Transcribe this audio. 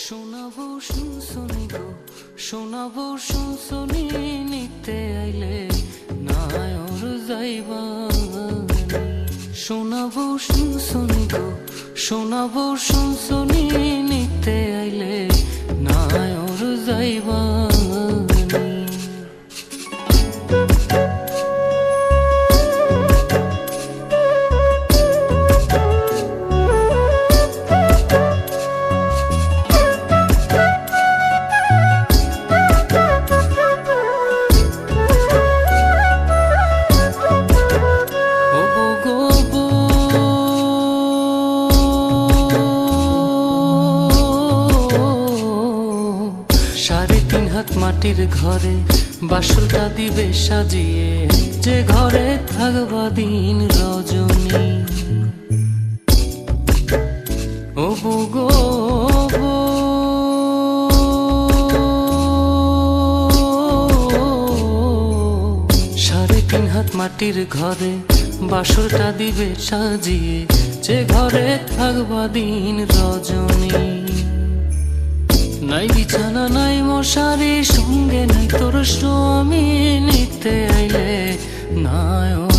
শোনাবো শুনছনি গো, শোনাবো শুনছনি নিতে আইলে নায়র যাইবা। শোনাবো শুনছনি গো, শোনাবো শুনছনি নিতে আইলে নায়র যাইবা। মাটির ঘরে বাসরটা দিবে সাজিয়ে, যে ঘরে থাকবা দিন রজনী। ও গো সাড়ে 3 হাত মাটির ঘরে বাসরটা দিবে সাজিয়ে, যে ঘরে থাকবা দিন রজনী। নাই বিছানা নাই মশারি, সঙ্গে নাই তোর স্বামী, নিতে আইলে নায়র